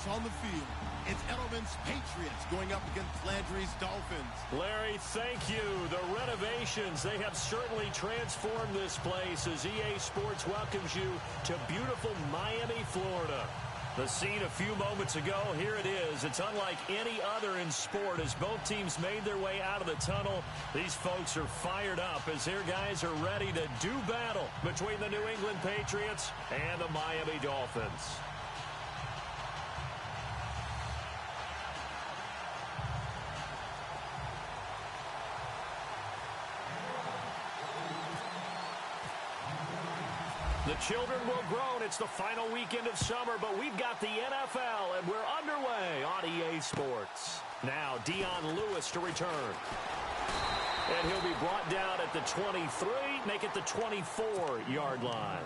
match on the field. It's Edelman's Patriots going up against Landry's Dolphins. Larry, thank you. The renovations, they have certainly transformed this place as EA Sports welcomes you to beautiful Miami, Florida. The scene a few moments ago, here it is. It's unlike any other in sport as both teams made their way out of the tunnel. These folks are fired up as their guys are ready to do battle between the New England Patriots and the Miami Dolphins. The children will groan. It's the final weekend of summer, but we've got the NFL, and we're underway on EA Sports. Now, Dion Lewis to return. And he'll be brought down at the 23, make it the 24-yard line.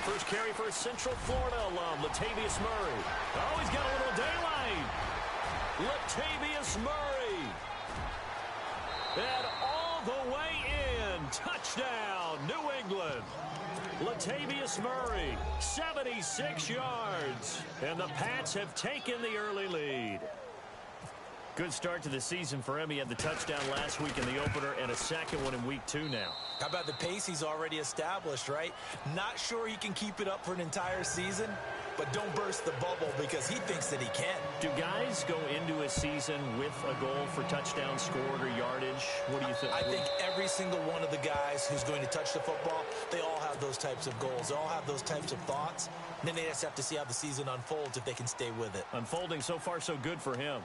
First carry for a Central Florida alum, Latavius Murray. Oh, he's got a little daylight. Latavius Murray. And all the way in. Touchdown, New England. Latavius Murray, 76 yards. And the Pats have taken the early lead. Good start to the season for him. He had the touchdown last week in the opener and a second one in week 2 now. How about the pace he's already established, right? Not sure he can keep it up for an entire season, but don't burst the bubble because he thinks that he can. Do guys go into a season with a goal for touchdown scored or yardage? What do you think? I think every single one of the guys who's going to touch the football, they all have those types of goals. They all have those types of thoughts. And then they just have to see how the season unfolds if they can stay with it. Unfolding so far so good for him.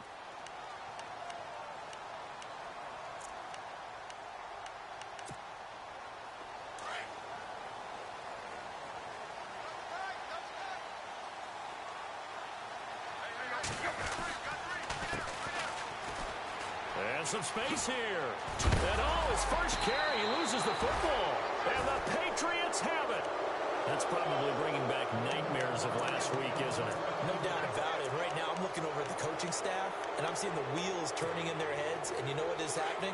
Some space here. And his first carry, he loses the football. And the Patriots have it. That's probably bringing back nightmares of last week, isn't it? No doubt about it. Right now, I'm looking over at the coaching staff, and I'm seeing the wheels turning in their heads. And you know what is happening?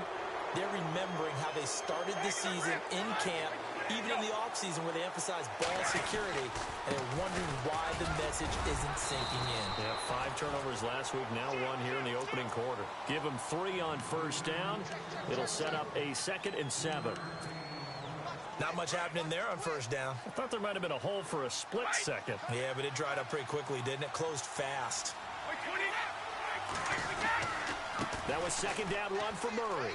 They're remembering how they started the season in camp, even in the offseason where they emphasized ball security, and they're wondering why the message isn't sinking in. Yeah, 5 turnovers last week, now 1 here in the opening quarter. Give them 3 on first down. It'll set up a 2nd and 7. Not much happening there on first down. I thought there might have been a hole for a split second. Yeah, but it dried up pretty quickly, didn't it? Closed fast. That was 2nd down run for Murray.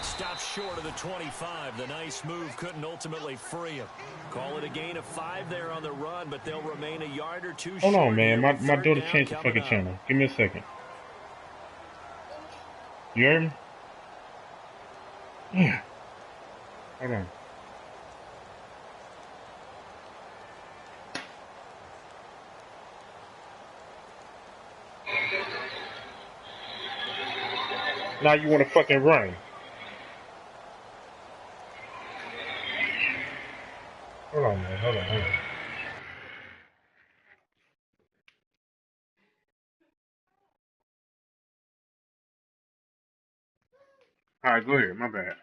Stopped short of the 25. The nice move couldn't ultimately free him. Call it a gain of 5 there on the run, but they'll remain a yard or 2 short. Hold on, man. My daughter changed the fucking channel. Give me a second. You heard me? Yeah. Hold on. Now you want to fucking run. Hold on, man. Hold on. All right, go ahead. My bad.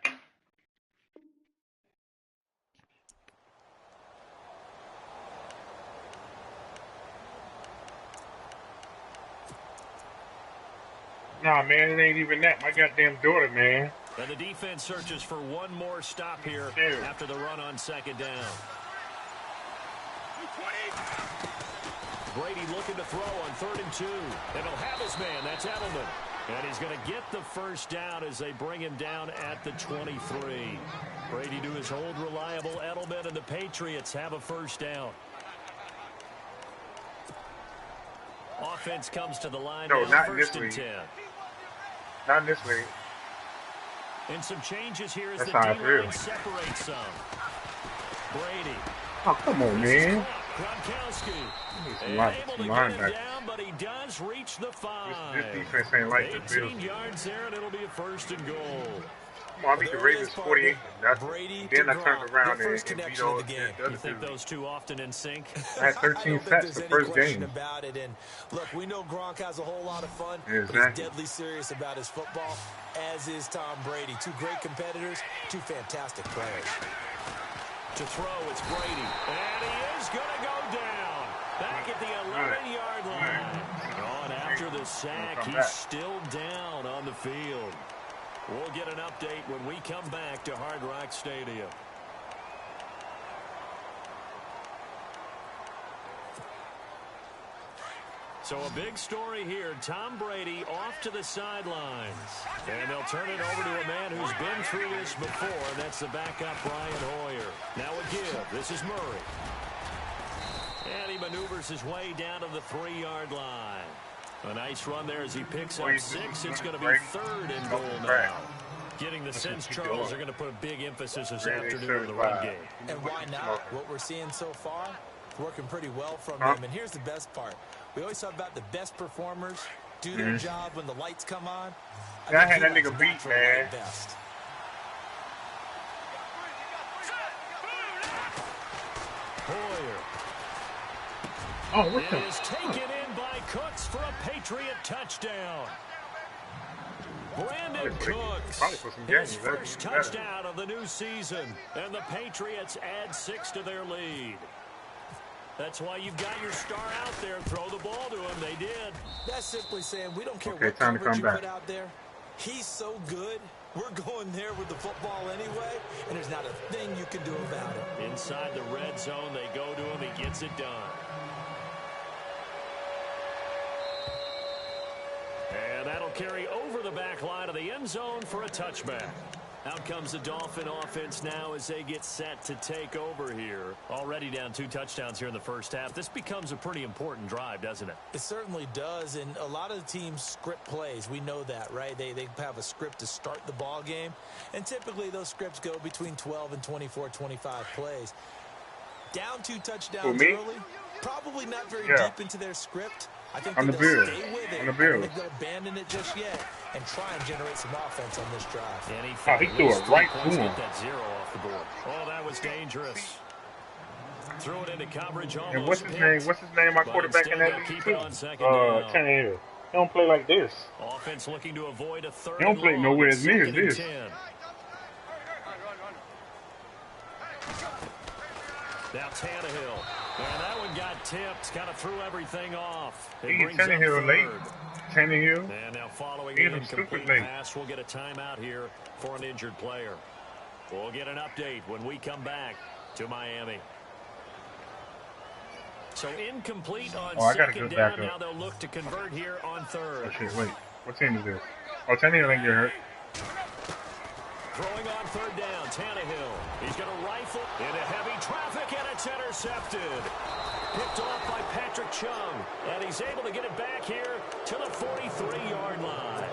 Nah, man, it ain't even that. My goddamn daughter, man. And the defense searches for one more stop here after the run on 2nd down. Brady looking to throw on 3rd and 2. And he'll have his man. That's Edelman. And he's going to get the first down as they bring him down at the 23. Brady to his old reliable Edelman, and the Patriots have a first down. Offense comes to the line no, now, not 1st and 10. Not in this league. And some changes here as That's the how I feel. D-line separates some. Brady. Oh, come on, man. Gronkowski. Some able to get him down, but he does reach the 5. This defense ain't like the 18 yards there, and it'll be a 1st and goal. Come on, I beat the Ravens 48 nothing. Then I turned around and beat all the You think those two often in sync? I had 13 sacks the first game. About it. And look, we know Gronk has a whole lot of fun, exactly. But he's deadly serious about his football, as is Tom Brady. Two great competitors, two fantastic players. To throw, it's Brady. And he is going to go down. Back at the 11-yard line. And after the sack, he's still down on the field. We'll get an update when we come back to Hard Rock Stadium. So a big story here. Tom Brady off to the sidelines. And they'll turn it over to a man who's been through this before. That's the backup, Brian Hoyer. Now a give. This is Murray. And he maneuvers his way down to the 3-yard line. A nice run there as he picks up 6. It's going to be 3rd and goal now. Getting the sense Charles are going to put a big emphasis this afternoon on the run game. And why not? What we're seeing so far, working pretty well from them. And here's the best part. We always talk about the best performers do their job when the lights come on. I had that nigga beat, man. Hoyer. Oh, what the? It is taken in by Cooks for a Patriot touchdown. Brandon Cooks, his first touchdown of the new season, and the Patriots add 6 to their lead. That's why you've got your star out there. Throw the ball to him. They did. That's simply saying we don't care what coverage you put out there. He's so good. We're going there with the football anyway, and there's not a thing you can do about it. Inside the red zone, they go to him. He gets it done. And that'll carry over the back line of the end zone for a touchback. Out comes the Dolphin offense now as they get set to take over here. Already down 2 touchdowns here in the first half. This becomes a pretty important drive, doesn't it? It certainly does, and a lot of the teams script plays. We know that, right? They have a script to start the ball game, and typically those scripts go between 12 and 24, 25 plays. Down 2 touchdowns early, probably not very deep into their script. I think they'll stay with it. I don't think they'll abandon it just yet and try and generate some offense on this drive. And he threw it right to him. Get that 0 off the board. Oh, that was dangerous. Threw it into coverage almost. And what's his name? What's his name? My quarterback in that league too. Tannehill. He don't play like this. Offense looking to avoid a 3rd. He don't play nowhere as near as this. Now Tannehill. And that one got tipped. Kind of threw everything off. Tannehill late. Tannehill. And now following the incomplete pass, we'll get a timeout here for an injured player. We'll get an update when we come back to Miami. So incomplete on 2nd down. Now they'll look to convert here on 3rd. Oh, shit, wait. What team is this? Oh, Tannehill ain't get hurt. Throwing on 3rd down, Tannehill. He's going to rifle into heavy traffic, and it's intercepted. Picked off by Patrick Chung, and he's able to get it back here to the 43-yard line.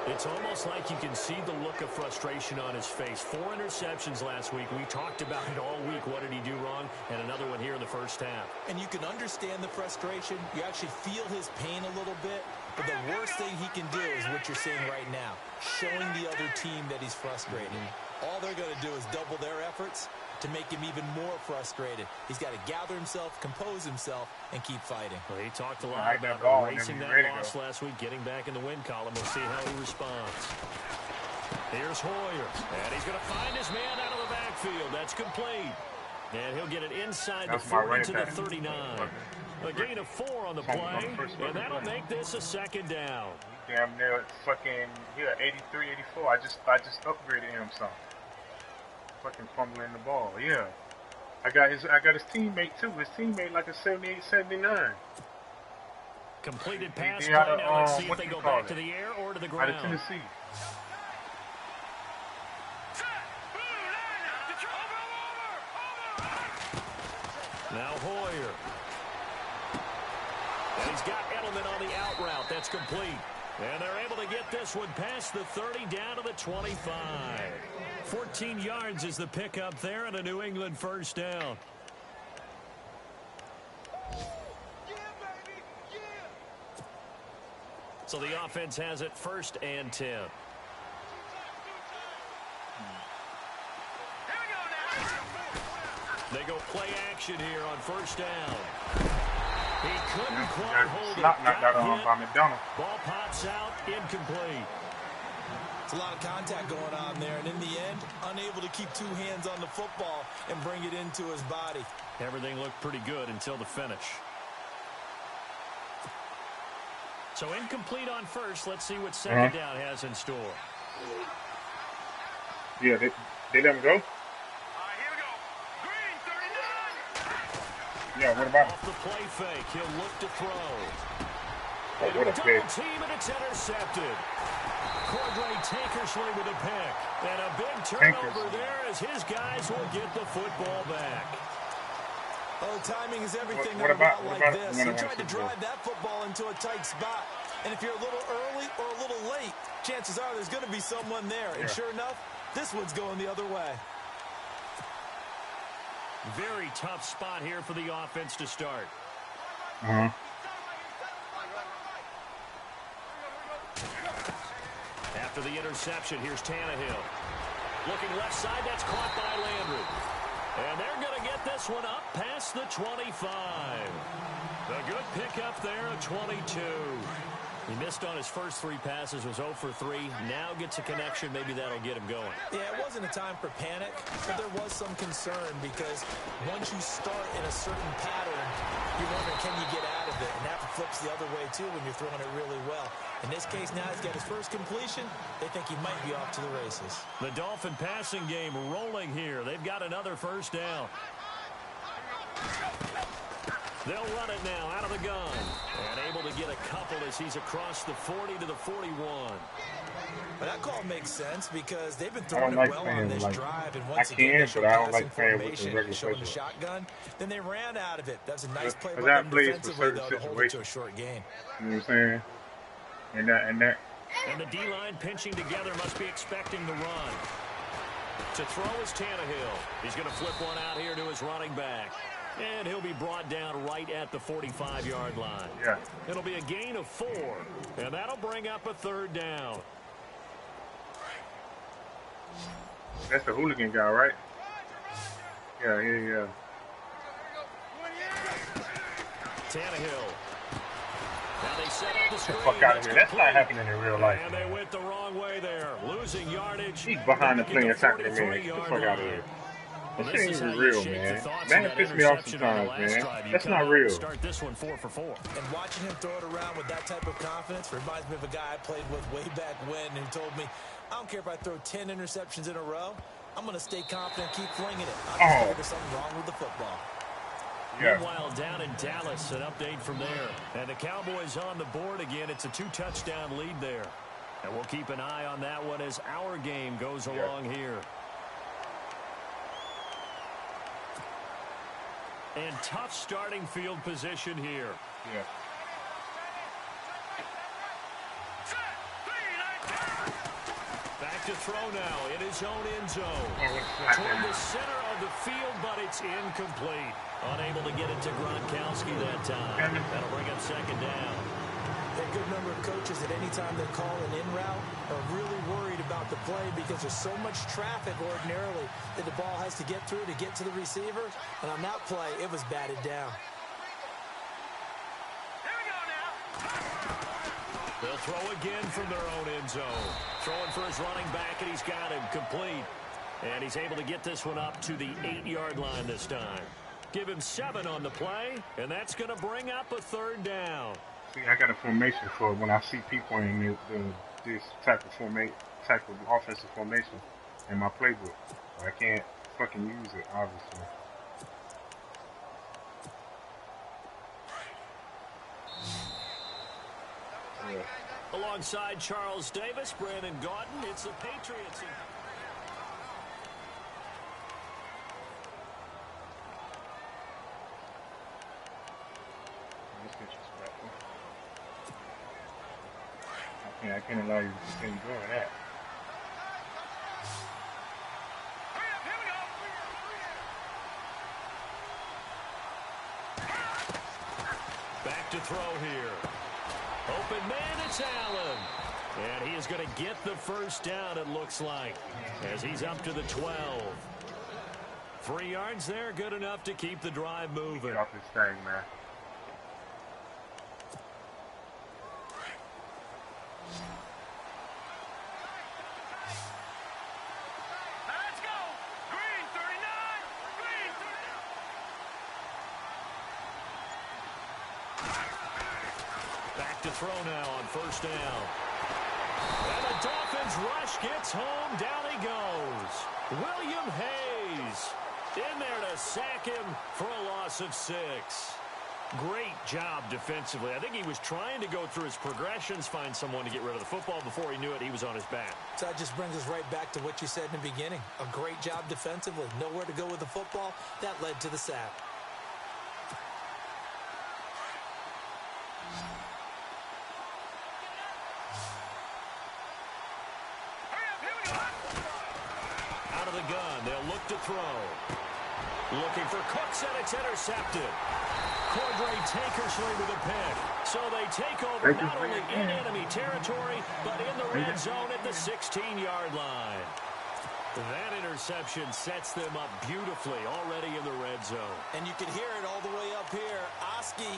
It's almost like you can see the look of frustration on his face. 4 interceptions last week. We talked about it all week. What did he do wrong? And another one here in the first half. And you can understand the frustration. You actually feel his pain a little bit. But the worst thing he can do is what you're seeing right now, showing the other team that he's frustrated. All they're going to do is double their efforts to make him even more frustrated. He's got to gather himself, compose himself, and keep fighting. Well, he talked a lot about erasing that loss last week, getting back in the win column. We'll see how he responds. Here's Hoyer, and he's going to find his man out of the backfield. That's complete. And he'll get it inside the 40 to the 39. A gain of 4 on the play, and that'll make this a 2nd down. Damn near fucking 83, 84. I just upgraded him some. Fucking fumbling the ball. Yeah. I got his teammate too. His teammate like a 78, 79. Completed pass play. Now let's see if they go back to the air or to the ground. Out of Tennessee. Now Hoyer. And he's got Edelman on the out route. That's complete. And they're able to get this one past the 30 down to the 25. 14 yards is the pickup there and a New England first down. So the offense has it 1st and 10. They go play action here on 1st down. He couldn't quite hold it. Knocked out by McDonald. Ball pops out, incomplete. It's a lot of contact going on there, and in the end, unable to keep 2 hands on the football and bring it into his body. Everything looked pretty good until the finish. So incomplete on 1st. Let's see what 2nd down has in store. Yeah, they let him go? Yeah, what about Off the play fake, he'll look to throw. what a Double pick. team, and it's intercepted. Cordray Tankersley with a pick. And a big turnover there as his guys will get the football back. Oh, timing is everything. What about this. He tried to drive that football into a tight spot. And if you're a little early or a little late, chances are there's going to be someone there. And sure enough, this one's going the other way. Very tough spot here for the offense to start. After the interception, here's Tannehill. Looking left side, that's caught by Landry. And they're going to get this one up past the 25. A good pickup there at 22. He missed on his first 3 passes, was 0 for 3. Now gets a connection. Maybe that'll get him going. Yeah, it wasn't a time for panic, but there was some concern because once you start in a certain pattern, you're wondering, can you get out of it? And that flips the other way, too, when you're throwing it really well. In this case, now he's got his first completion. They think he might be off to the races. The Dolphin passing game rolling here. They've got another first down. They'll run it now out of the gun. And able to get a couple as he's across the 40 to the 41. Well, that call makes sense because they've been throwing it well on this drive. And once again, but I don't like playing with the regular showing the shotgun. Then they ran out of it. That's a nice play by them defensively, though, to hold it to a short game. You know what I'm saying? And the D-line pinching together must be expecting the run. To throw is Tannehill. He's going to flip one out here to his running back. And he'll be brought down right at the 45-yard line. Yeah. It'll be a gain of 4. And that'll bring up a 3rd down. That's the hooligan guy, right? Yeah. Tannehill. Now they set up the screen. Get the fuck out of here. That's not happening in real life. And they went the wrong way there. Losing yardage. He's behind the play and tackling the man. Get the fuck out of here. This ain't even real, man. Man, piss me off sometimes, man. That's not real. Start this one 4 for 4. And watching him throw it around with that type of confidence reminds me of a guy I played with way back when who told me, I don't care if I throw 10 interceptions in a row. I'm going to stay confident, keep flinging it. I'm just there's something wrong with the football. Yeah. Meanwhile, down in Dallas, an update from there. And the Cowboys on the board again. It's a 2-touchdown lead there. And we'll keep an eye on that one as our game goes along here. And tough starting field position here. Yeah. Back to throw now in his own end zone. Toward the center of the field, but it's incomplete. Unable to get it to Gronkowski that time. That'll bring up 2nd down. A good number of coaches at any time they call an in route are really worried about the play because there's so much traffic ordinarily that the ball has to get through to get to the receiver. And on that play, it was batted down. They'll throw again from their own end zone. Throwing for his running back, and he's got him complete. And he's able to get this one up to the 8-yard line this time. Give him 7 on the play, and that's going to bring up a 3rd down. See, I got a formation for when I see people in this type of offensive formation in my playbook. I can't fucking use it, obviously. Yeah. Alongside Charles Davis, Brandon Gaudin, it's the Patriots. Yeah, I can't allow you to continue doing that. Back to throw here. Open man, it's Allen. And he is going to get the first down, it looks like, as he's up to the 12. 3 yards there, good enough to keep the drive moving. Get off this thing, man. Let's go! Green 39! Green 39! Back to throw now on first down. And the Dolphins rush gets home. Down he goes. William Hayes in there to sack him for a loss of 6. Great job defensively. I think he was trying to go through his progressions, find someone to get rid of the football. Before he knew it, he was on his back. So that just brings us right back to what you said in the beginning. A great job defensively. Nowhere to go with the football. That led to the sack. Out of the gun, they'll look to throw. Looking for Cooks, and it's intercepted. Cordray Tankersley with a pick. So they take over not only in enemy territory, but in the red zone at the 16-yard line. That interception sets them up beautifully already in the red zone. And you can hear it all the way up here. Oski,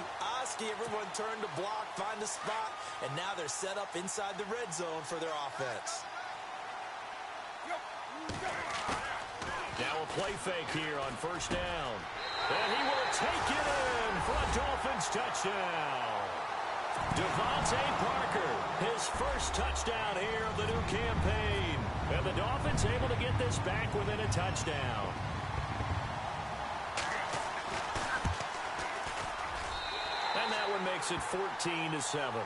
everyone turned to block, find a spot, and now they're set up inside the red zone for their offense. Now a play fake here on first down. And he will take it in for a Dolphins touchdown. Devontae Parker, his first touchdown here of the new campaign. And the Dolphins able to get this back within a touchdown. And that one makes it 14-7.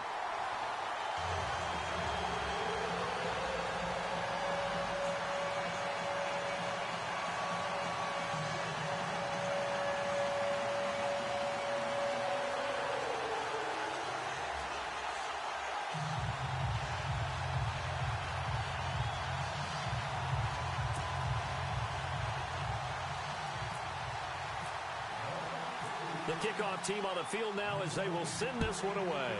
The kickoff team on the field now as they will send this one away.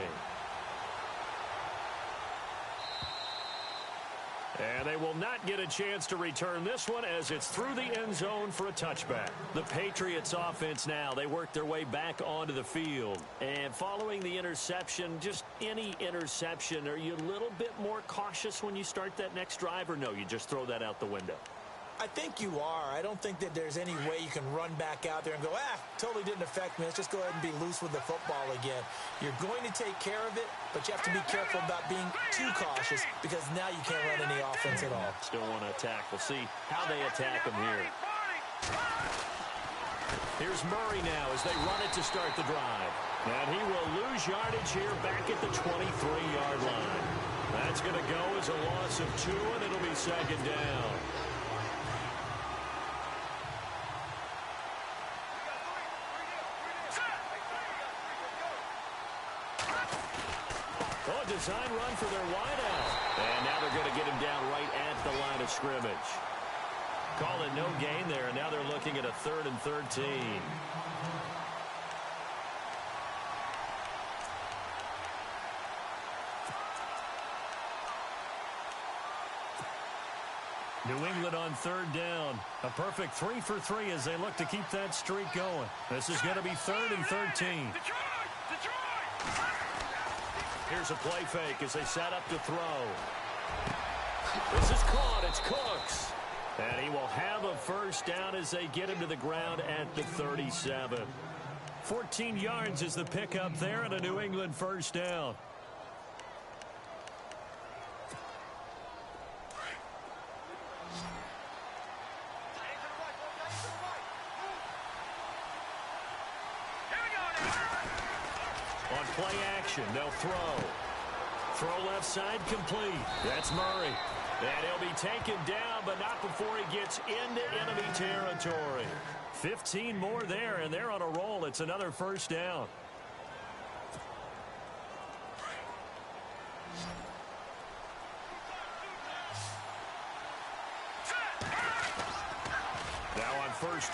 And they will not get a chance to return this one as it's through the end zone for a touchback. The Patriots offense now, they work their way back onto the field. And following the interception, just any interception, are you a little bit more cautious when you start that next drive, or no, you just throw that out the window? I think you are. I don't think that there's any way you can run back out there and go, totally didn't affect me. Let's just go ahead and be loose with the football again. You're going to take care of it, but you have to be careful about being too cautious because now you can't run any offense at all. Still want to attack. We'll see how they attack them here. Here's Murray now as they run it to start the drive. And he will lose yardage here back at the 23-yard line. That's going to go as a loss of 2, and it'll be second down. Design run for their wideout. And now they're going to get him down right at the line of scrimmage. Call it no gain there, and now they're looking at a 3rd and 13. New England on 3rd down. A perfect 3 for 3 as they look to keep that streak going. This is going to be 3rd and 13. Here's a play fake as they set up to throw. This is caught. It's Cooks. And he will have a first down as they get him to the ground at the 37. 14 yards is the pickup there and a New England first down. On play action, they'll throw. Throw left side complete. That's Murray. And he'll be taken down, but not before he gets into enemy territory. 15 more there, and they're on a roll. It's another first down.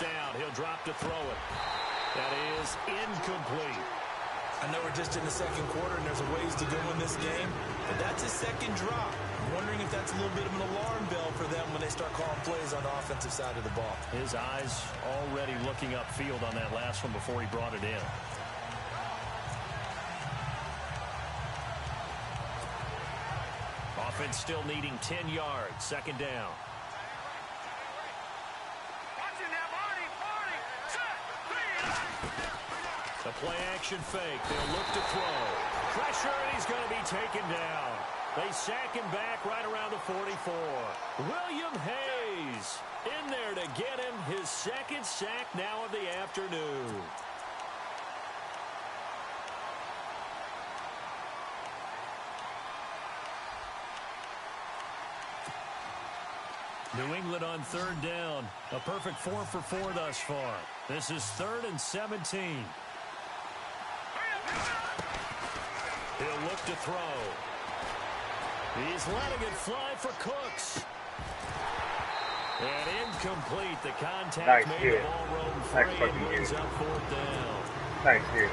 down. He'll drop to throw it. That is incomplete. I know we're just in the second quarter and there's a ways to go in this game, but that's his second drop. I'm wondering if that's a little bit of an alarm bell for them when they start calling plays on the offensive side of the ball. His eyes already looking upfield on that last one before he brought it in. Offense still needing 10 yards. Second down. The play-action fake. They'll look to throw. Pressure, and he's going to be taken down. They sack him back right around the 44. William Hayes in there to get him his second sack now of the afternoon. New England on third down. A perfect 4 for 4 thus far. This is 3rd and 17. He'll look to throw. He's letting it fly for Cooks. And incomplete. The contact made the ball roam free and brings up 4th down. Nice hit.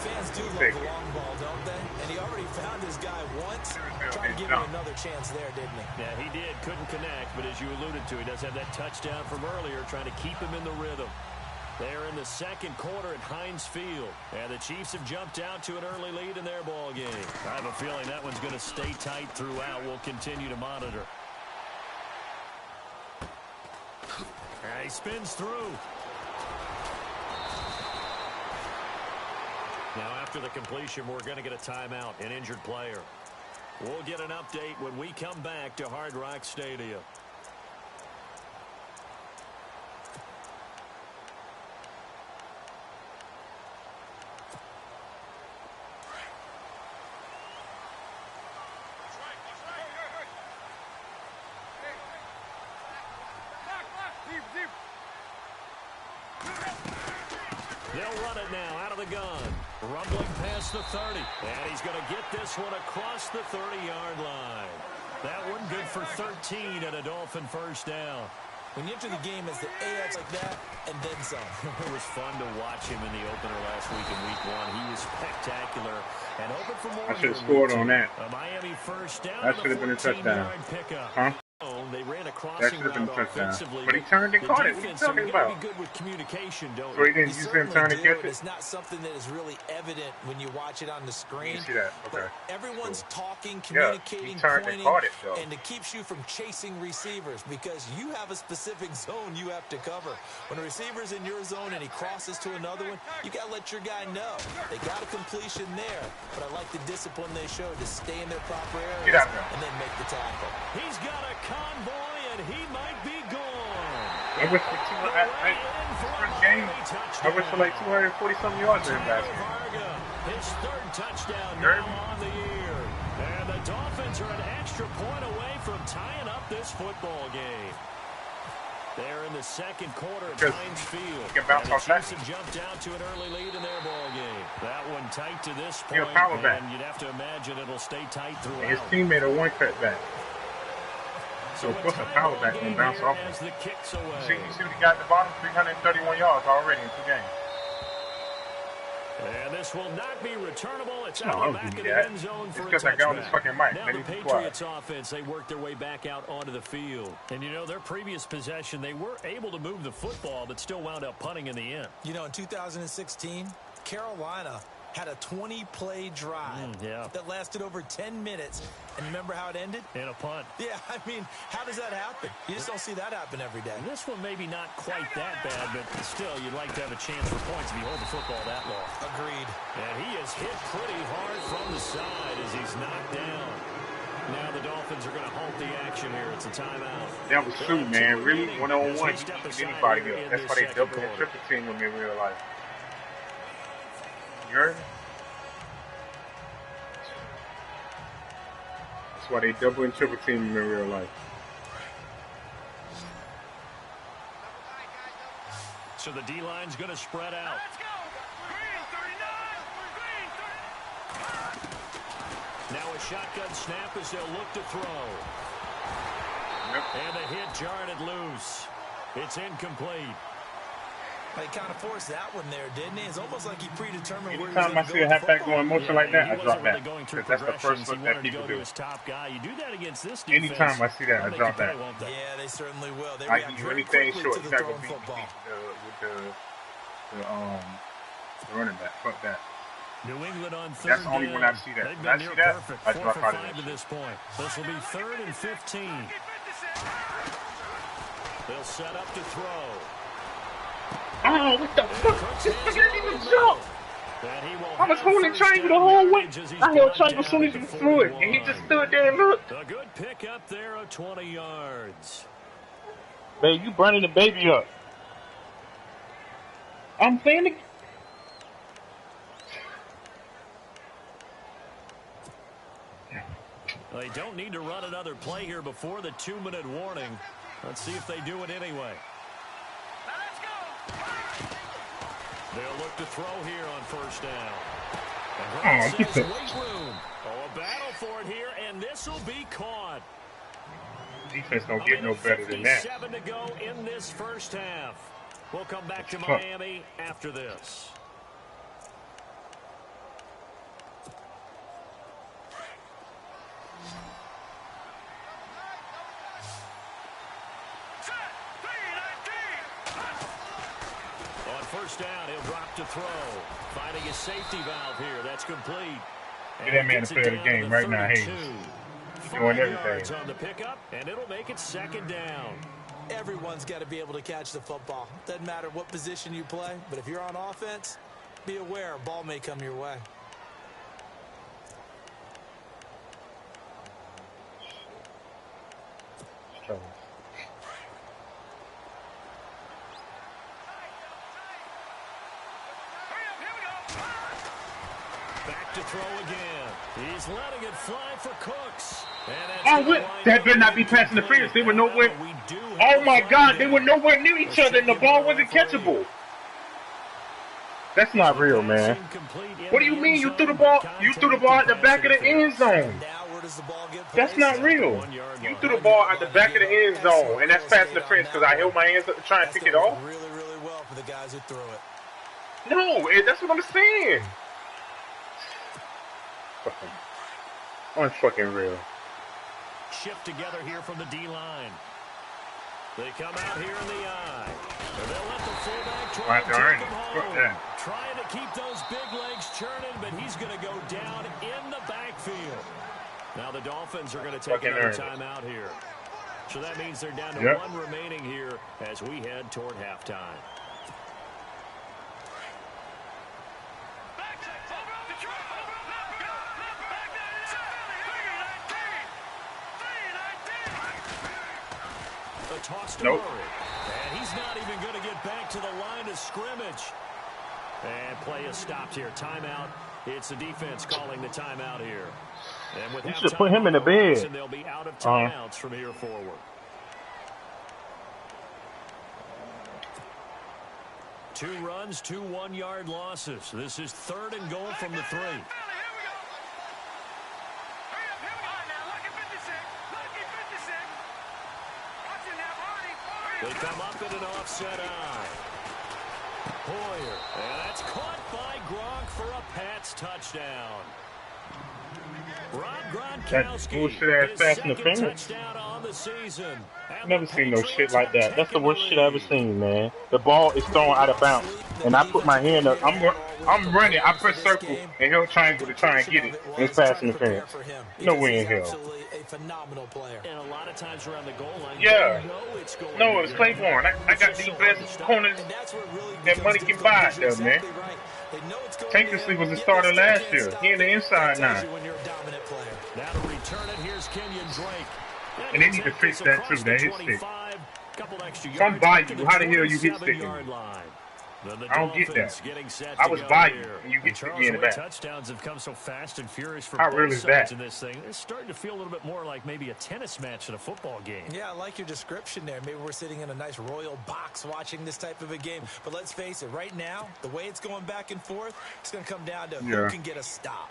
Fans do love the long ball, don't they? And he already found his guy once. Tried to give him another chance there, didn't he? Yeah, he did. Couldn't connect, but as you alluded to, he does have that touchdown from earlier, trying to keep him in the rhythm. They're in the second quarter at Heinz Field. And the Chiefs have jumped out to an early lead in their ball game. I have a feeling that one's going to stay tight throughout. We'll continue to monitor. He spins through. Now, after the completion, we're going to get a timeout, an injured player. We'll get an update when we come back to Hard Rock Stadium. They'll run it now out of the gun. Rumbling past the 30. And he's going to get this one across the 30-yard line. That one good for 13 and a Dolphin first down. When you enter the game as the AX like that, and then some. It was fun to watch him in the opener last week in week 1. He was spectacular and hoping for more. I should have scored on that. A Miami first down. That should have been a touchdown. Huh? They ran a crossing That should have been a touchdown. But he turned and caught it. What are you talking about? Be good with communication, don't so he didn't use him turn to catch it? It's not something that is really evident when you watch it on the screen. You see that? Okay. But everyone's talking, Yeah, communicating, he turned pointing, and caught it, though. and it keeps you from chasing receivers because you have a specific zone you have to cover. When a receiver's in your zone and he crosses to another one, you got to let your guy know. They got a completion there, but I like the discipline they showed to stay in their proper areas and then make the tackle. He's got a convoy. And he might be gone. I wish for first game, I wish for like 240-something yards in that. His 3rd touchdown now on the year. And the Dolphins are an extra point away from tying up this football game. They're in the second quarter at Heinz Field. And the Chiefs have jumped out to an early lead in their ball game. That one tight to this point. And you'd have to imagine it'll stay tight throughout. His teammate a one cut back. So of course a power back and bounce off him. You see what he got at the bottom? 331 yards already in 2 games. And this will not be returnable. It's out of the back of the end zone for a touchback. It's because I got on this fucking mic. Now the Patriots offense, they worked their way back out onto the field. And you know, their previous possession, they were able to move the football, but still wound up punting in the end. You know, in 2016, Carolina had a 20-play drive that lasted over 10 minutes. And remember how it ended? In a punt. Yeah, I mean, how does that happen? You just don't see that happen every day. And this one maybe not quite that bad, but still, you'd like to have a chance for points if you hold the football that long. Agreed. And he is hit pretty hard from the side as he's knocked down. Now the Dolphins are going to halt the action here. It's a timeout. That was true, man. Really, one-on-one, you can beat anybody up. That's why they double and triple team when they real life. You heard me? That's why they double and triple team in real life. So the D-line's going to spread out. Now a shotgun snap as they'll look to throw. Yep. And the hit jarred it loose. It's incomplete. He kind of forced that one there, didn't he? It's almost like he predetermined where he was Anytime I going to see go a with the halfback football. going motion like that, he I wasn't drop really back. going through Because that's the first progressions. He look wanted that to people go to do. his top guy. You do that against this defense. Anytime I see that, I They'll drop make you back. pay, won't they? Yeah, they certainly will. They I react give you very anything quickly short. to You're the not going thrown to beat football. the running back. Fuck that. New England on third That's the only down. one I see that. They've When I been see near that, perfect. I 4 drop for out of 5 that to shit. this point. This will be 3rd and 15. They'll set up to throw. Oh, what the fuck? This nigga didn't even jump. And he will I was have holding first triangle the down whole way. yardage as he's I held brought triangle as soon down as at you the threw it. And he 41. just stood there and looked. A good pickup there of 20 yards. Babe, you burning the baby up. I'm playing the... They don't need to run another play here before the 2-minute warning. Let's see if they do it anyway. They'll look to throw here on first down. And he said, wait room. A battle for it here, and this will be caught. defense don't get no better than that. 57 to go in this first half. We'll come back to Fuck. Miami after this. On first down, he'll drop to throw. Finding his safety valve here. That's complete. Get that man to play the game right now, Hayes. Doing everything. On the pickup, and it'll make it 2nd down. Everyone's got to be able to catch the football. Doesn't matter what position you play, but if you're on offense, be aware a ball may come your way. Back to throw again. He's letting it fly for Cooks. Oh, what? That better not be passing interference. They were nowhere. Oh my God, they were nowhere near each other, and the ball wasn't catchable. That's not real, man. What do you mean you threw the ball? You threw the ball at the back of the end zone. That's not real. You threw the ball at the back of the end zone, and that's pass interference because I held my hands up to try and pick it off. Really, really well for the guys who threw it. No, that's what I'm saying. Unfucking real. Shift together here from the D-line. They come out here in the eye. They'll let the fullback try to take him home. Trying to keep those big legs churning, but he's going to go down in the backfield. Now the Dolphins are going to take another timeout here. So that means they're down to 1 remaining here as we head toward halftime. Toss to Murray. And he's not even going to get back to the line of scrimmage. And play is stopped here. Timeout. It's the defense calling the timeout here. And with you should put him in the bed. They'll be out of timeouts from here forward. 2 runs, 2 one-yard losses. This is 3rd and goal from the 3. They come up in an offset eye. Hoyer, and that's caught by Gronk for a Pats touchdown. Rob Gronkowski, his 2nd touchdown on the season. I've never seen no shit like that. That's the worst shit I've ever seen, man. The ball is thrown out of bounds, and I put my hand up. I'm running. I press circle and held triangle to try and get it. And it's pass interference. No way in hell. A phenomenal player. And a lot of times around the goal line, yeah. It's going no, it was Claiborne. I got the best corners that money can buy out there, man. Tankersley was the starter last year. He in the inside now. Now to return it, here's Kenyon Drake. And they need to fix that too. They hit stick. Some by you. How the hell you hit stick? I don't get that. I was by you, and you get me in the back. Touchdowns have come so fast and furious for both sides in this thing. It's starting to feel a little bit more like maybe a tennis match in a football game. Yeah, I like your description there. Maybe we're sitting in a nice royal box watching this type of a game. But let's face it, right now, the way it's going back and forth, it's going to come down to who can get a stop.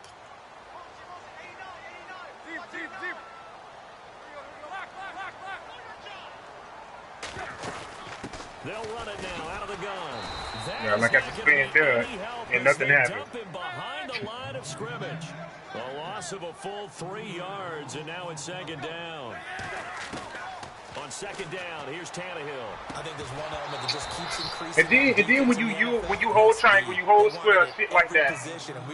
They'll run it now out of the gun. Yeah, like I just been done, and nothing happened. Dump him behind the line of scrimmage. A loss of a full 3 yards, and now it's second down. On second down, here's Tannehill. I think there's one element that just keeps increasing. And then when you hold triangle, you hold square, shit like that,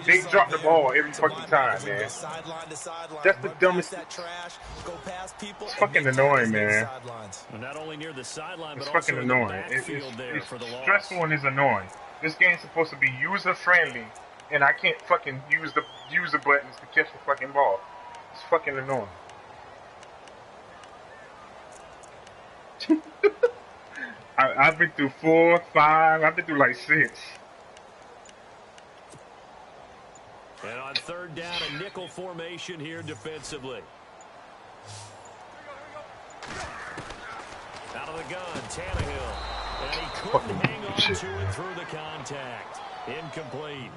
they drop the ball every fucking time, man. That's the dumbest. It's fucking annoying, man. Not only near the sideline, it's but fucking also annoying. It's stressful and it's annoying. This game's supposed to be user friendly, and I can't fucking use the user buttons to catch the fucking ball. It's fucking annoying. I've been through 4, 5, I've been through like 6. And on third down, a nickel formation here defensively. Out of the gun, Tannehill. And he couldn't hang on to it through the contact. Incomplete.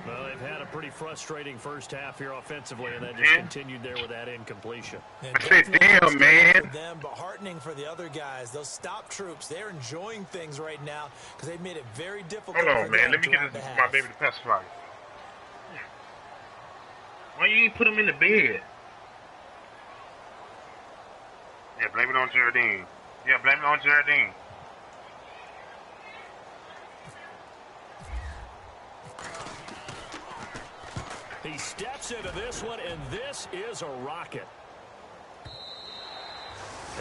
Well, they've had a pretty frustrating first half here offensively, and that just continued there with that incompletion. I said, damn, man. For them, but heartening for the other guys. Those stop troops, they're enjoying things right now because they've made it very difficult. Hold on, man. Let me get my baby to pacify. Why you ain't put him in the bed? Yeah, blame it on Geraldine. Yeah, blame it on Geraldine. He steps into this one, and this is a rocket.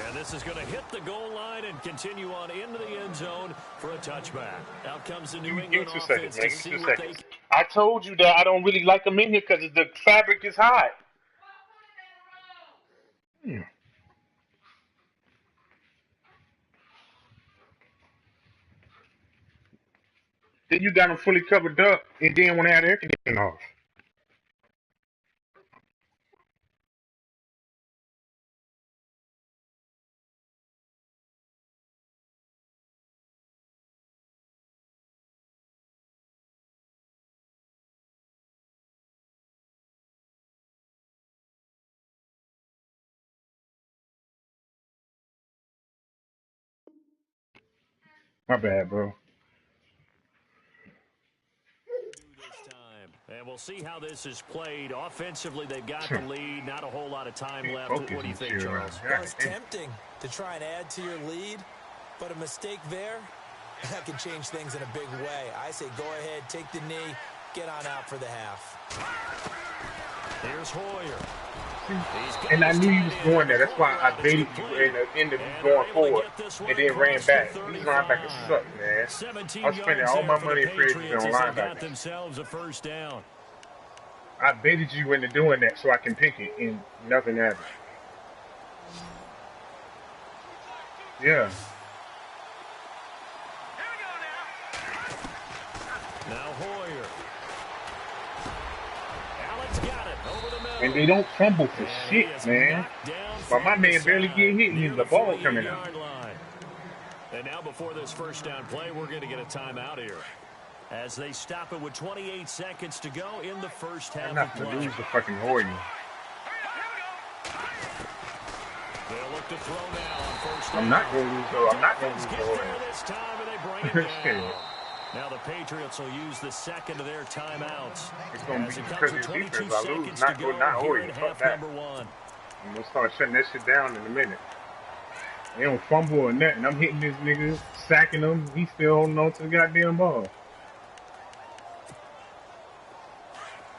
And this is going to hit the goal line and continue on into the end zone for a touchback. Out comes the New England offense to see what they can. I told you that I don't really like them in here because the fabric is hot. Then you got them fully covered up and then want to have the air conditioning off. My bad, bro. And we'll see how this is played. Offensively, they've got the lead. Not a whole lot of time left. What do you think, Charles? Well, it's tempting to try and add to your lead, but a mistake there, that can change things in a big way. I say go ahead, take the knee, get on out for the half. Here's Hoyer. And I knew you was going there. That's why I baited you in the end of you going forward and then ran back. These linebackers suck, man. I was spending all my money in free agency on linebackers. I baited you into doing that so I can pick it, and nothing happened. Yeah. Now Hoyer. Alex got it over the middle. And they don't fumble for shit, man. But my man barely get hit and the ball coming out. And now before this first down play, we're going to get a timeout here. As they stop it with 28 seconds to go in the first half. I'm not going to lose the fucking Hoyer. They'll look to throw now on first down. I'm not going to lose though. I'm not going to lose the Hoyer. This time and they bring it down. Now the Patriots will use the second of their timeouts. It's going to be because of the defense. I lose. Not Hoyer. Fuck that. I'm going to start shutting that shit down in a minute. They don't fumble or nothing. I'm hitting this nigga, sacking him. He's still holding on to the goddamn ball.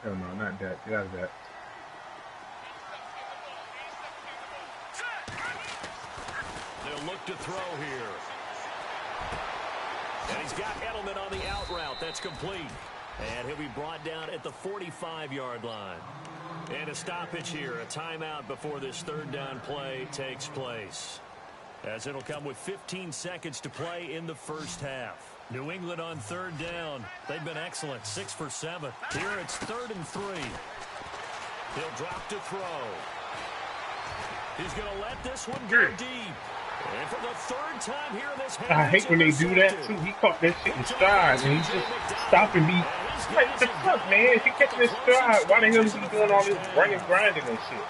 Hell no, not that. Get out of that. They'll look to throw here. And he's got Edelman on the out route. That's complete. And he'll be brought down at the 45-yard line. And a stoppage here, a timeout before this third down play takes place. As it'll come with 15 seconds to play in the first half. New England on third down. They've been excellent, 6 for 7. Here it's 3rd and 3. He'll drop to throw. He's going to let this one go deep. And for the third time here in this half, I hate when they do that too. He caught that shit in stride and he's just stopping me. Like, what the fuck, man? If he catching his stride, why the hell is he doing all this running, grinding and shit?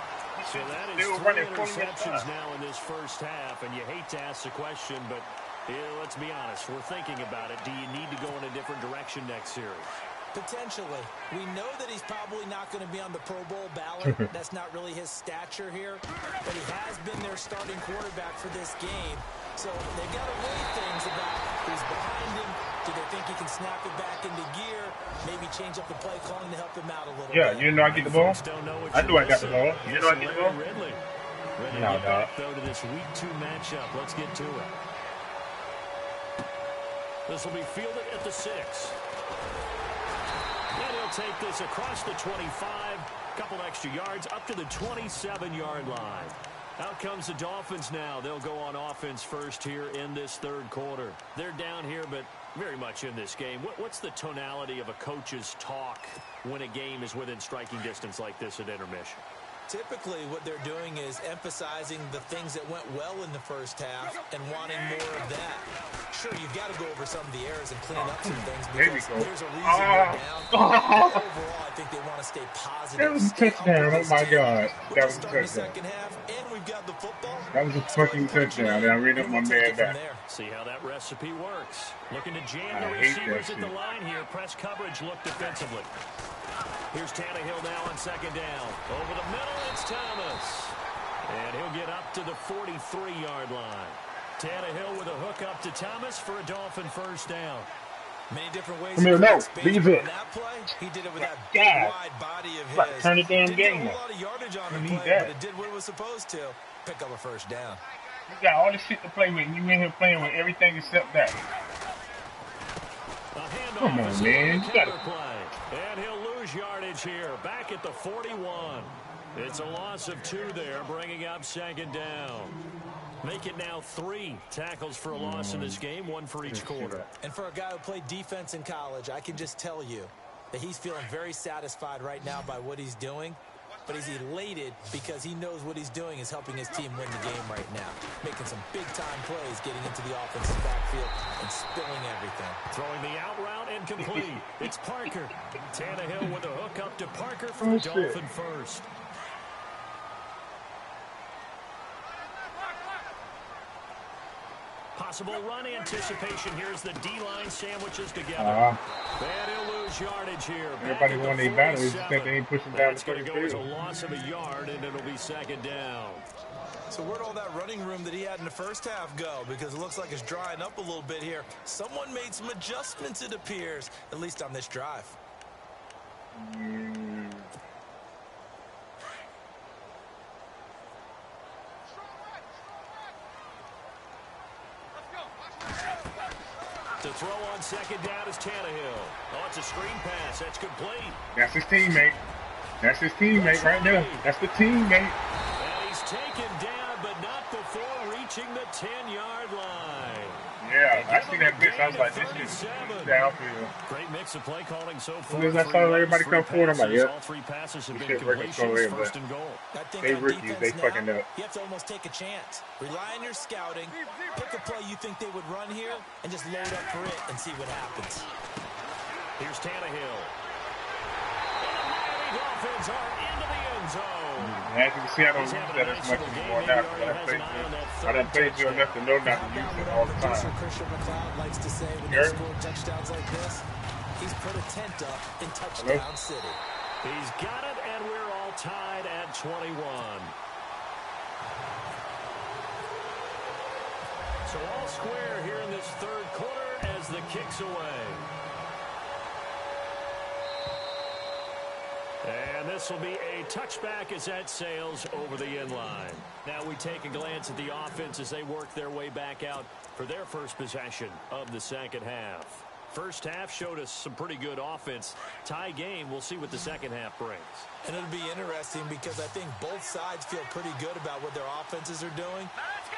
So that is 3 interceptions now in this first half, and you hate to ask the question, but Yeah, let's be honest. We're thinking about it. Do you need to go in a different direction next series? Potentially. We know that he's probably not going to be on the Pro Bowl ballot. That's not really his stature here. But he has been their starting quarterback for this game. So they've got to weigh things about who's behind him. Do they think he can snap it back into gear? Maybe change up the play calling to help him out a little bit. Yeah, you know I get the ball? I knew I got the ball. You know I get the ball? Ready to No, get back, though, to this Week 2 matchup. Let's get to it. This will be fielded at the 6. And he'll take this across the 25, couple extra yards, up to the 27-yard line. Out comes the Dolphins now. They'll go on offense first here in this third quarter. They're down here, but very much in this game. What's the tonality of a coach's talk when a game is within striking distance like this at intermission? Typically, what they're doing is emphasizing the things that went well in the first half and wanting more of that. Sure, you've got to go over some of the errors and clean up some things because there's a reason they're down. Overall, I think they want to stay positive. That was a touchdown. Oh, my God. That was a touchdown. Second half, and we've got the football. That was a fucking touchdown. And I read up my man back. See how that recipe works. Looking to jam the receivers at the line here. Press coverage look defensively. Here's Tannehill now on second down. Over the middle, it's Thomas. And he'll get up to the 43-yard line. Tannehill with a hook up to Thomas for a Dolphin first down. Many different ways. Come here, no. Leave it. That play, he did it with that big wide body of his. Turn the damn game Didn't get a up. whole lot of yardage on the play, but it did what it was supposed to. Pick up a first down. You got all this shit to play with, and you in here playing with everything except that. Come on, man. You gotta play. And he'll lose yardage here. Back at the 41. It's a loss of 2 there, bringing up second down. Make it now 3 tackles for a loss in this game, 1 for each quarter. And for a guy who played defense in college, I can just tell you that he's feeling very satisfied right now by what he's doing. But he's elated because he knows what he's doing is helping his team win the game right now. Making some big-time plays, getting into the offensive backfield and spilling everything. Throwing the out route and complete. It's Parker. Tannehill with a hook up to Parker for the Dolphin first. Possible run anticipation. Here's the D-line sandwiches together. And he'll lose yardage here. Everybody won their battles. You think they ain't pushing down the going to go as a loss of a yard, and it'll be second down. So where'd all that running room that he had in the first half go? Because it looks like it's drying up a little bit here. Someone made some adjustments, it appears, at least on this drive. To throw on second down is Tannehill. Oh, it's a screen pass. That's complete. That's his teammate. That's his teammate right there. That's the teammate. And he's taken down, but not before reaching the 10-yard line. Yeah, I see that blitz. I was like, this is downfield. Great mix of play calling so far. As I saw everybody come forward, I'm like, yeah. All 3 passes have This been shit working so completions, well, first and goal. They rookies, they fucking up. You have to almost take a chance. Rely on your scouting. Pick a play you think they would run here, and just load up for it and see what happens. Here's Tannehill. And the Miami Dolphins are into the end zone. As you can see, I don't use that as much anymore now because I done played you enough to know not to use it all the time. Christian McLeod likes to say when they score touchdowns like this, he's put a tent up in touchdown city. He's got it, and we're all tied at 21. So all square here in this third quarter as the kick's away. And this will be a touchback as that sails over the end line. Now we take a glance at the offense as they work their way back out for their first possession of the second half. First half showed us some pretty good offense. Tie game, we'll see what the second half brings. And it'll be interesting because I think both sides feel pretty good about what their offenses are doing.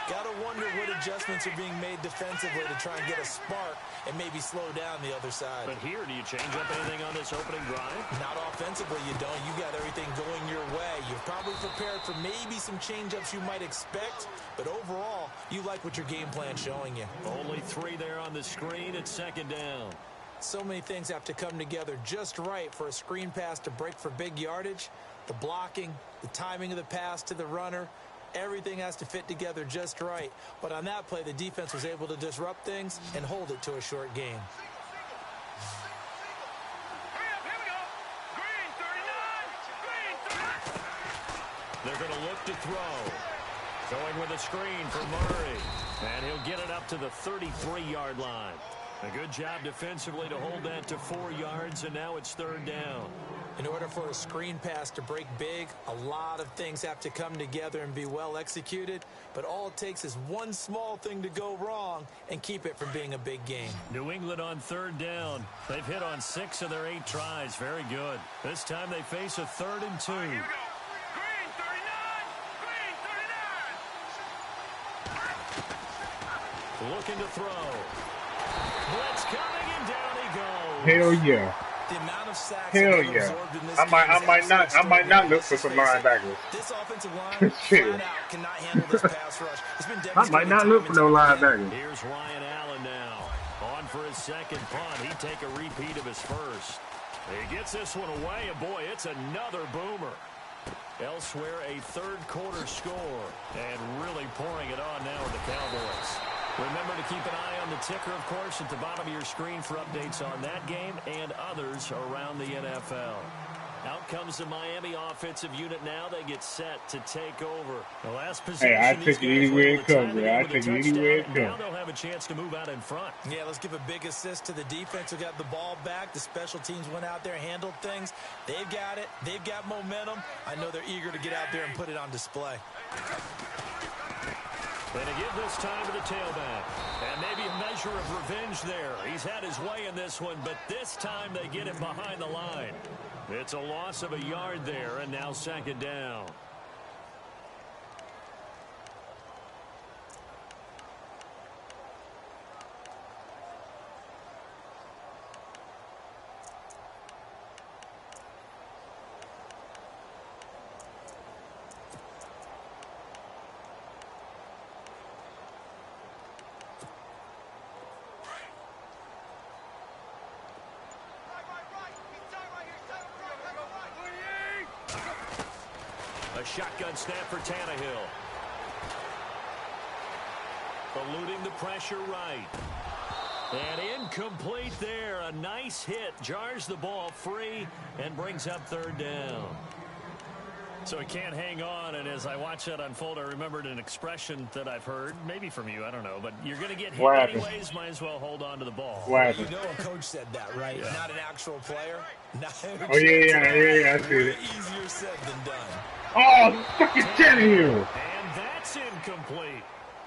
Got to wonder what adjustments are being made defensively to try and get a spark and maybe slow down the other side. But here, do you change up anything on this opening drive? Not offensively, you don't. You got everything going your way. You're probably prepared for maybe some change-ups you might expect, but overall, you like what your game plan's showing you. Only 3 there on the screen at second down. So many things have to come together just right for a screen pass to break for big yardage. The blocking, the timing of the pass to the runner, Everything has to fit together just right. But on that play, the defense was able to disrupt things and hold it to a short game. They're going to look to throw. Going with a screen for Murray. And he'll get it up to the 33-yard line. A good job defensively to hold that to 4 yards, and now it's 3rd down. In order for a screen pass to break big, a lot of things have to come together and be well executed. But all it takes is one small thing to go wrong and keep it from being a big game. New England on 3rd down. They've hit on 6 of their 8 tries. Very good. This time they face a 3rd and 2. Looking to throw. Blitz coming, and down he goes. Hell yeah. The amount of sacks Hell yeah. I might not look for some linebackers. This offensive line flat out cannot handle this pass rush. It's been I might not look for no linebackers. Here's Ryan Allen now. On for his second punt. He'd take a repeat of his first. He gets this one away, and boy, it's another boomer. Elsewhere, a 3rd quarter score. And really pouring it on now with the Cowboys. Remember to keep an eye on the ticker, of course, at the bottom of your screen for updates on that game and others around the NFL. Out comes the Miami offensive unit now. They get set to take over. The last possession. Hey, I take it anywhere it comes, man. I take it anywhere it comes. Now they'll have a chance to move out in front. Yeah, let's give a big assist to the defense who got the ball back. The special teams went out there, handled things. They've got it. They've got momentum. I know they're eager to get out there and put it on display. Going to give this time to the tailback. And maybe a measure of revenge there. He's had his way in this one, but this time they get it behind the line. It's a loss of a yard there, and now 2nd down. A shotgun snap for Tannehill. Eluding the pressure right. And incomplete there. A nice hit. Jars the ball free and brings up 3rd down. So he can't hang on, and as I watch that unfold, I remembered an expression that I've heard, maybe from you, I don't know, but you're going to get hit anyways, might as well hold on to the ball. You know a coach said that, right? Yeah. Not an actual player. Oh, yeah, I see it. Easier said than done. Oh, fucking Tannehill. And that's incomplete.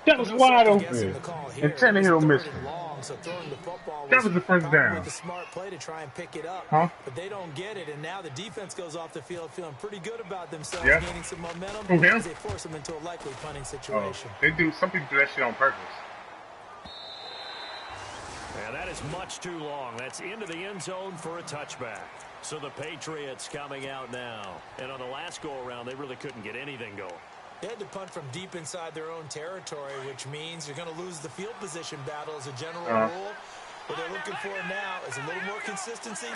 That was wide open. And Tannehill missed it. So throwing the football that was the first down. With a smart play to try and pick it up, but they don't get it, and now the defense goes off the field feeling pretty good about themselves, gaining some momentum as they force them into a likely punting situation. They do. Some people do that shit on purpose. And that is much too long. That's into the end zone for a touchback. So the Patriots coming out now, and on the last go-around, they really couldn't get anything going. They had to punt from deep inside their own territory, which means you're going to lose the field position battle as a general rule. What they're looking for now is a little more consistency,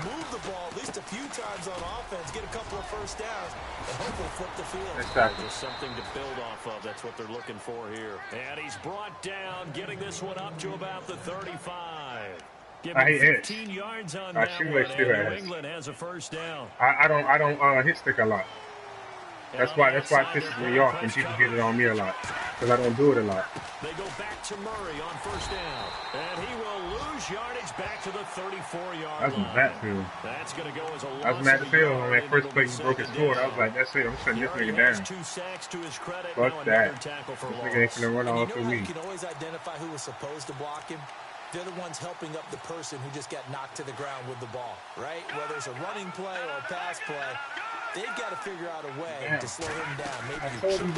move the ball at least a few times on offense, get a couple of first downs, and hopefully flip the field. Exactly. Just something to build off of. That's what they're looking for here. And he's brought down, getting this one up to about the 35. Give him 15 yards on that one, and New England has a first down. I don't hit stick a lot. That's why it pisses me off when people get it on me a lot, because I don't do it a lot. They go back to Murray on first down, and he will lose yardage back to the 34-yard line. That's Matt That's going to go as a loss. That's Matt Field on that first play he broke his foot. I was like, that's it. I'm shutting this nigga down. 2 sacks to his credit. Fuck that. This nigga ain't gonna run all through me. You can always identify who was supposed to block him. They're the ones helping up the person who just got knocked to the ground with the ball, right? Whether it's a running play or a pass play, they've got to figure out a way to slow him down. Maybe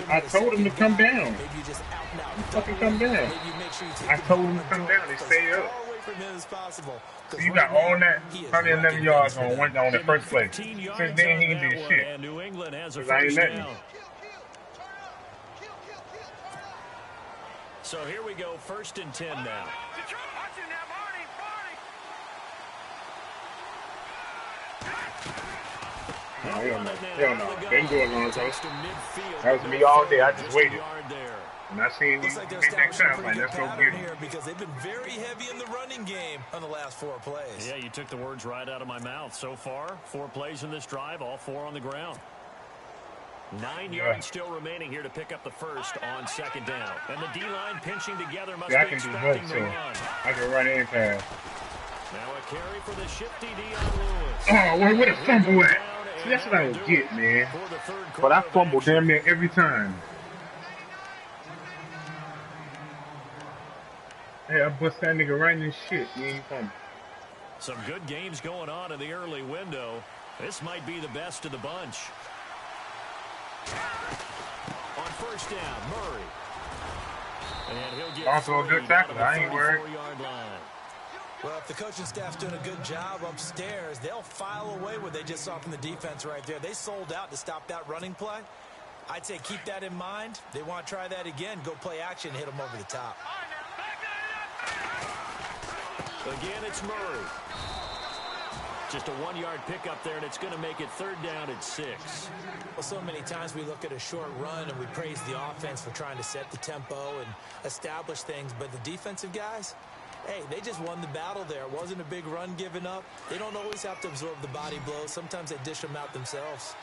I told him to come down. Maybe you just out and out. Fucking come down. Maybe you make sure you take I told him to come down. He stayed up. Far away from him as possible. So you got all that 111 yards on the first play. Since then, he didn't do shit. And New England has a I ain't first letting down. So here we go, 1st and 10 now. Oh, They'll hell run no. it now Hell out no. of the They gun. can do it, Lonzo. Takes to midfield. That was me all day. I just a waited. yard there. And I seen Looks these like they're big neck establishing a times. pretty Like, good let's go pattern get here him. because they've been very heavy in the running game on the last 4 plays. Yeah, you took the words right out of my mouth. So far, 4 plays in this drive, all 4 on the ground. 9 yards still remaining here to pick up the first on second down. And the D-line pinching together must Yeah, I be can do expecting both, the too. run. I can run any pass. Now a carry for the shifty Dion Lewis. Oh, wait, where the fumble at? See, And that's what I that'll would do get, it man. for the third But I quarter of fumble action. damn near every time. Hey, I bust that nigga right in his shit. You ain't fumble. Some good games going on in the early window. This might be the best of the bunch. On first down, Murray. And he'll get Also a good free down to tackle. the I ain't worried. 34-yard line. Well, if the coaching staff's doing a good job upstairs, they'll file away what they just saw from the defense right there. They sold out to stop that running play. I'd say keep that in mind. They want to try that again. Go play action, hit them over the top. Again, it's Murray. Just a 1-yard pickup there, and it's going to make it third down at 6. Well, so many times we look at a short run and we praise the offense for trying to set the tempo and establish things, but the defensive guys, hey, they just won the battle there. It wasn't a big run given up. They don't always have to absorb the body blows. Sometimes they dish them out themselves.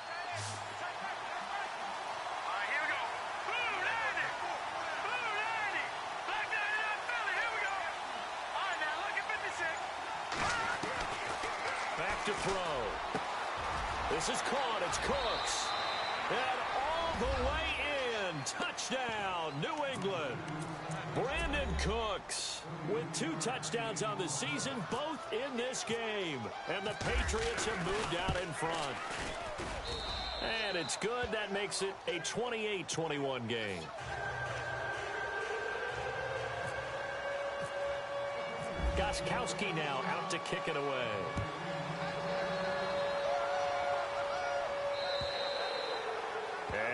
Back to throw. This is caught. It's Cooks. And all the way in. Touchdown, New England. Brandon Cooks with 2 touchdowns on the season, both in this game. And the Patriots have moved out in front. And it's good. That makes it a 28-21 game. Gostkowski now out to kick it away.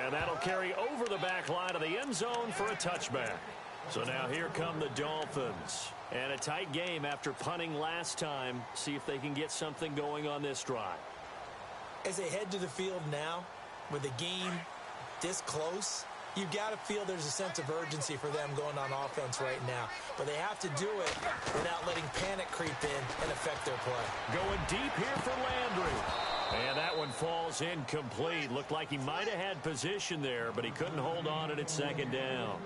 And that'll carry over the back line of the end zone for a touchback. So now here come the Dolphins. And a tight game after punting last time. See if they can get something going on this drive. As they head to the field now, with the game this close, you've got to feel there's a sense of urgency for them going on offense right now. But they have to do it without letting panic creep in and affect their play. Going deep here for Landry. And that one falls incomplete. Looked like he might have had position there, but he couldn't hold on it at second down.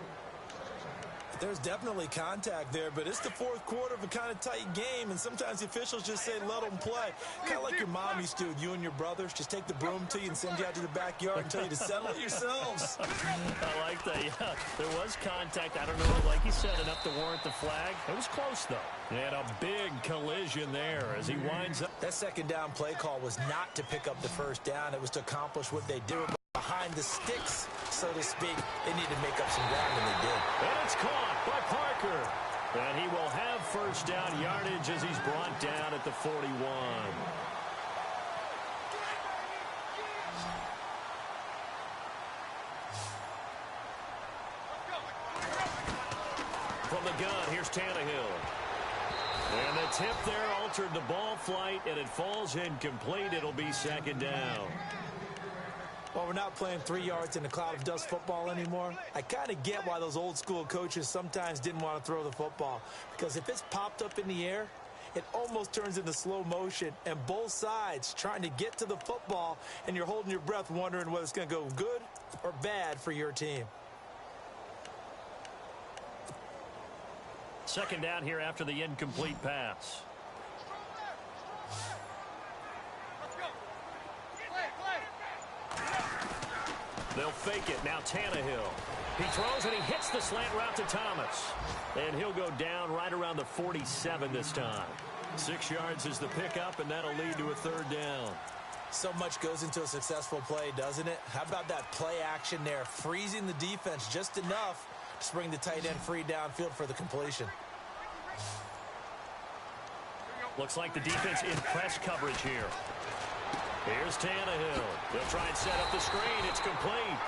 There's definitely contact there, but it's the fourth quarter of a kind of tight game, and sometimes the officials just say, let them play. Kind of like your mom used to, you and your brothers, just take the broom to you and send you out to the backyard and tell you to settle it yourselves. I like that, yeah. There was contact. I don't know, like you said, enough to warrant the flag. It was close, though. And a big collision there as he winds up. That second down play call was not to pick up the first down. It was to accomplish what they do. Behind the sticks, so to speak. They need to make up some ground, and they did. And it's caught by Parker. And he will have first down yardage as he's brought down at the 41. From the gun, here's Tannehill. And the tip there altered the ball flight, and it falls incomplete. It'll be second down. Well, we're not playing 3 yards in a cloud of dust football anymore. I kind of get why those old school coaches sometimes didn't want to throw the football. Because if it's popped up in the air, it almost turns into slow motion. And both sides trying to get to the football, and you're holding your breath wondering whether it's going to go good or bad for your team. Second down here after the incomplete pass. They'll fake it. Now Tannehill. He throws and he hits the slant route to Thomas. And he'll go down right around the 47 this time. 6 yards is the pickup, and that'll lead to a third down. So much goes into a successful play, doesn't it? How about that play action there? Freezing the defense just enough to bring the tight end free downfield for the completion. Looks like the defense in press coverage here. Here's Tannehill. They'll try and set up the screen. It's complete.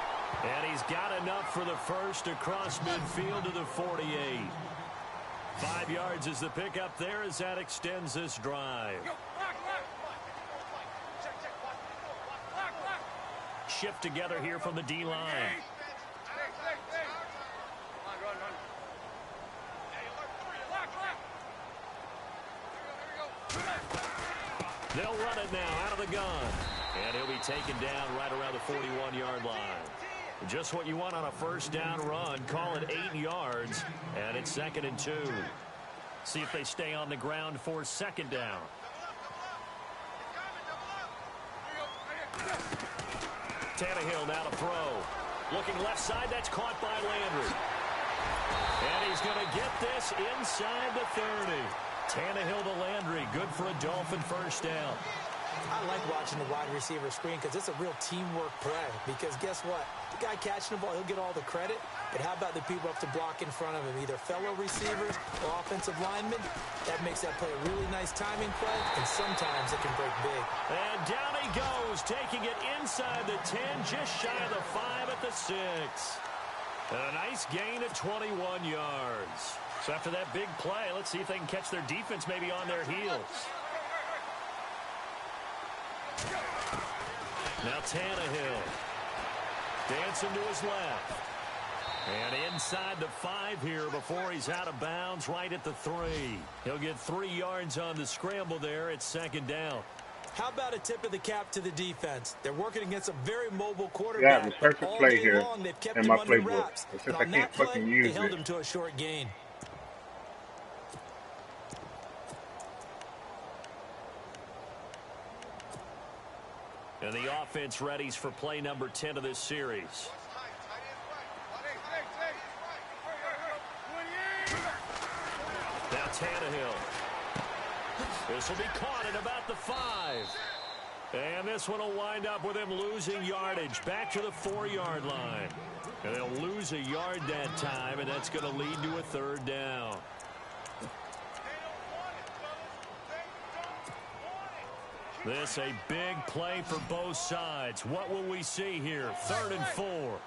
And he's got enough for the first across midfield to the 48. 5 yards is the pickup there as that extends this drive. shift together here from the D-line. They'll run it now out of the gun. And he'll be taken down right around the 41-yard line. Just what you want on a first down run. Call it 8 yards. And it's 2nd and 2. See if they stay on the ground for 2nd down. Tannehill now to throw. Looking left side. That's caught by Landry. And he's going to get this inside the 30. Tannehill to Landry. Good for a Dolphin first down. I like watching the wide receiver screen because it's a real teamwork play. Because guess what? The guy catching the ball, he'll get all the credit. But how about the people up to block in front of him? Either fellow receivers or offensive linemen. That makes that play a really nice timing play. And sometimes it can break big. And down he goes, taking it inside the 10, just shy of the 5 at the 6. And a nice gain of 21 yards. So after that big play, let's see if they can catch their defense maybe on their heels. Now Tannehill. Dancing to his left. And inside the 5 here before he's out of bounds right at the 3. He'll get 3 yards on the scramble there. It's 2nd down. How about a tip of the cap to the defense? They're working against a very mobile quarterback. Yeah, the perfect play here long, they've kept in him my under playbook. wraps. It's just And I on can't that play, fucking use they held it. him to a short gain. And the offense readies for play number 10 of this series. Now Tannehill. This will be caught at about the 5. And this one will wind up with him losing yardage back to the 4-yard line. And they'll lose a yard that time, and that's going to lead to a 3rd down. This a big play for both sides. What will we see here? 3rd and 4.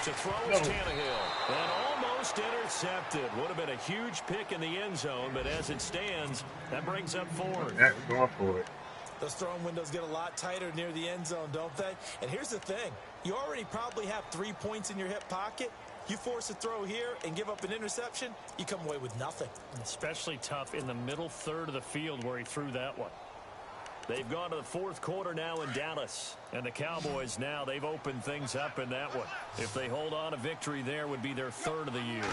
To throw is Tannehill. And almost intercepted. Would have been a huge pick in the end zone, but as it stands, that brings up 4th. That's going for it. Those throwing windows get a lot tighter near the end zone, don't they? And here's the thing. You already probably have 3 points in your hip pocket. You force a throw here and give up an interception, you come away with nothing. Especially tough in the middle 3rd of the field where he threw that one. They've gone to the 4th quarter now in Dallas. And the Cowboys now, they've opened things up in that one. If they hold on, a victory there would be their 3rd of the year.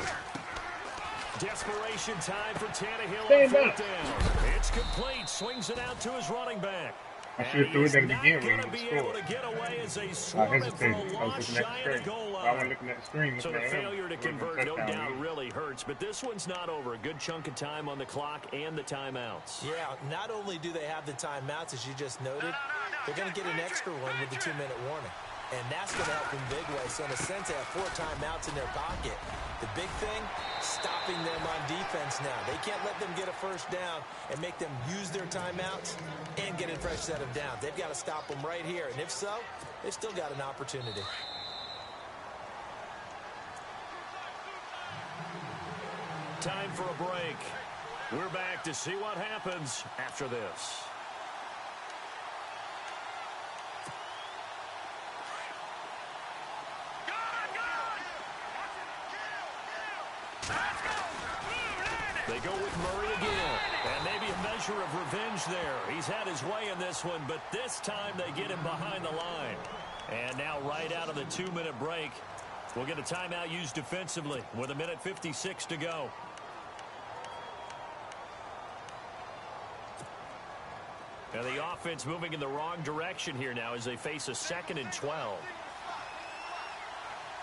Desperation time for Tannehill on 4th down. It's complete. Swings it out to his running back. I should have threw it at the beginning when to be he able scored. to get away as they I swarm it for hesitated. a I was loss looking at shy the of the screen. goal I line. wasn't looking at the screen. So the failure to convert, no doubt, really hurts. But this one's not over. A good chunk of time on the clock and the timeouts. Yeah, not only do they have the timeouts, as you just noted, they're going to get an extra one with the 2-minute warning. And that's going to help in big way. So in a sense, they have 4 timeouts in their pocket. The big thing, stopping them on defense now. They can't let them get a first down and make them use their timeouts and get a fresh set of downs. They've got to stop them right here. And if so, they've still got an opportunity. Time for a break. We're back to see what happens after this. They go with Murray again. And maybe a measure of revenge there. He's had his way in this one, but this time they get him behind the line. And now right out of the 2-minute break, we'll get a timeout used defensively with 1:56 to go. And the offense moving in the wrong direction here now as they face a 2nd and 12.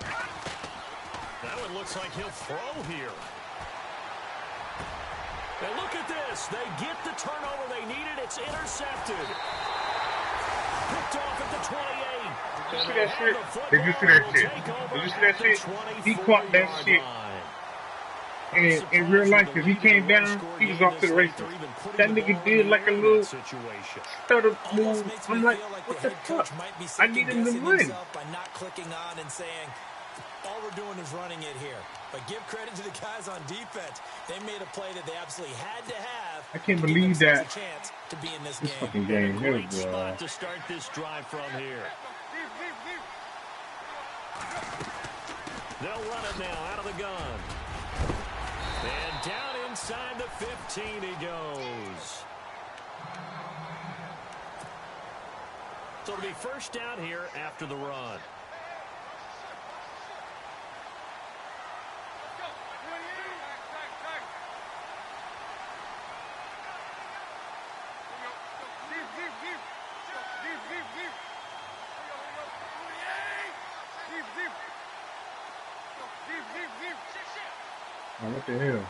That one looks like he'll throw here. And look at this. They get the turnover they needed. It's intercepted. Picked off at the 28. Did you see that shit? Did you see that shit? Did you see that shit? He caught that shit. And in real life, if he came down, he was off to the races. That nigga did like a little stutter move. I'm like, what the fuck? I need him to win. By not clicking on and saying, All we're doing is running it here. But give credit to the guys on defense. They made a play that they absolutely had to have. I can't believe that. A chance to be in this fucking game. Great spot to start this drive from here. They'll run it now out of the gun. And down inside the 15 he goes. So it'll be first down here after the run. Oh, what the hell?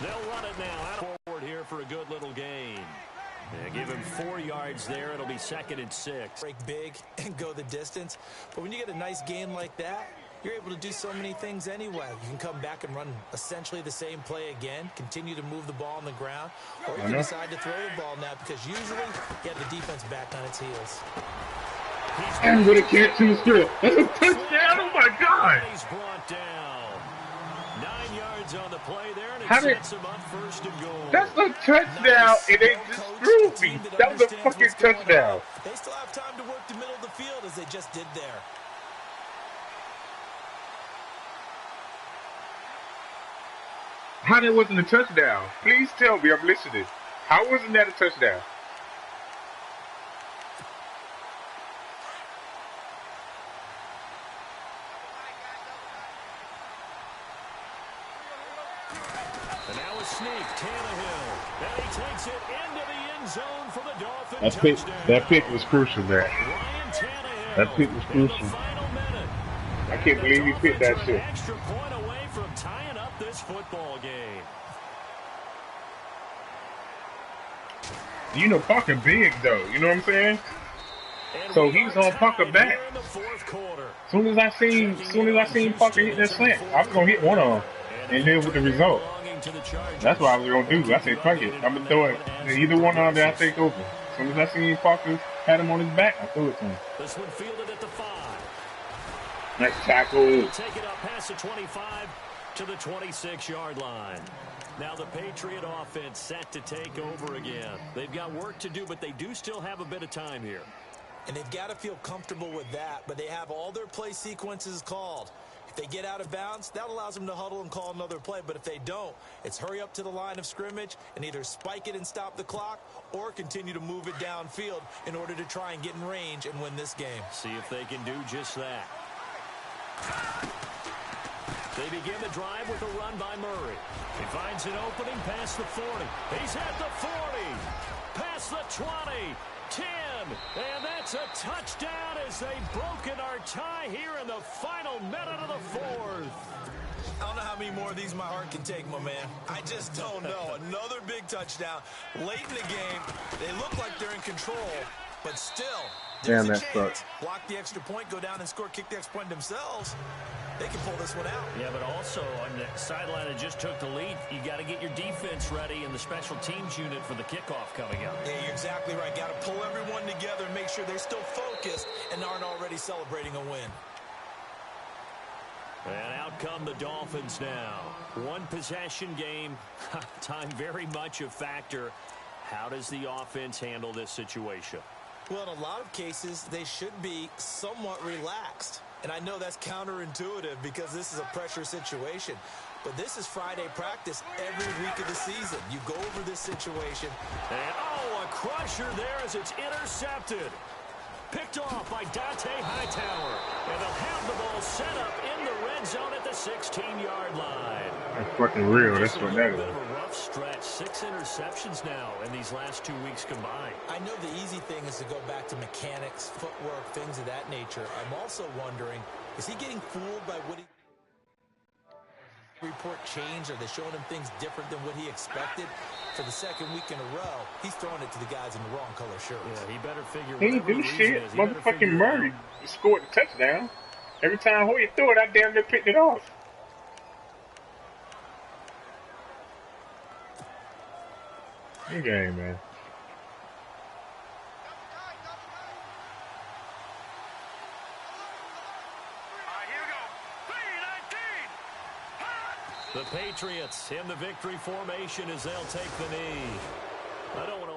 They'll run it now out forward here for a good little gain. Yeah, give him 4 yards there. It'll be 2nd and 6. Break big and go the distance. But when you get a nice gain like that, you're able to do so many things anyway. You can come back and run essentially the same play again, continue to move the ball on the ground, or you can decide to throw the ball now because usually you have the defense back on its heels. And with a catch to the strip. That's a touchdown. Oh my God. He's brought down. 9 yards on the play there, and it How did, sets him up 1st and goal. that's a touchdown, and they just threw me. That was a fucking touchdown. They still have time to work the middle of the field as they just did there. How that wasn't a touchdown? Please tell me. I'm listening. How wasn't that a touchdown? And now a sneak, Tannehill. And he takes it into the end zone for the Dolphins. That pick was crucial, man. That pick was crucial. I can't believe he picked that shit. Extra point away from tying up this football game. You know, Parker big though. You know what I'm saying? So he's gonna Parker back. Soon as I seen Parker hit that slant, I was gonna hit one of them and live with the result. That's what I was gonna do. I said, fuck it, I'm gonna throw it. Either one of them that I take over. As soon as I seen Parker had him on his back, I threw it to him. This one fielded at the 5. Nice tackle. Take it up past the 25 to the 26-yard line. Now the Patriot offense set to take over again. They've got work to do, but they do still have a bit of time here. And they've got to feel comfortable with that, but they have all their play sequences called. If they get out of bounds, that allows them to huddle and call another play. But if they don't, it's hurry up to the line of scrimmage and either spike it and stop the clock or continue to move it downfield in order to try and get in range and win this game. See if they can do just that. They begin the drive with a run by Murray. He finds an opening past the 40. He's at the 40. Past the 20. 10. And that's a touchdown as they've broken our tie here in the final minute of the 4th. I don't know how many more of these my heart can take, my man. I just don't know. Another big touchdown. Late in the game, they look like they're in control, but still, there's a chance. Block the extra point, go down and score, kick the extra point themselves. They can pull this one out. Yeah, but also on the sideline that just took the lead, you got to get your defense ready and the special teams unit for the kickoff coming up. Yeah, you're exactly right. Got to pull everyone together and make sure they're still focused and aren't already celebrating a win. And out come the Dolphins now. One possession game. Time very much a factor. How does the offense handle this situation? Well, in a lot of cases, they should be somewhat relaxed. And I know that's counterintuitive because this is a pressure situation. But this is Friday practice every week of the season. You go over this situation. And, a crusher there as it's intercepted. Picked off by Dante Hightower. And they'll have the ball set up in the red zone at the 16-yard line. That's fucking real. That's what that is. A rough stretch. 6 interceptions now in these last 2 weeks combined. I know the easy thing is to go back to mechanics, footwork, things of that nature. I'm also wondering, is he getting fooled by what he report changed? Are they showing him things different than what he expected? For the second week in a row, he's throwing it to the guys in the wrong color shirts. Yeah, he better figure. He didn't do shit. Motherfucking Murray scored the touchdown. Every time Hoyer threw it, I damn near picked it off. Good game, man. The Patriots in the victory formation as they'll take the knee. I don't want to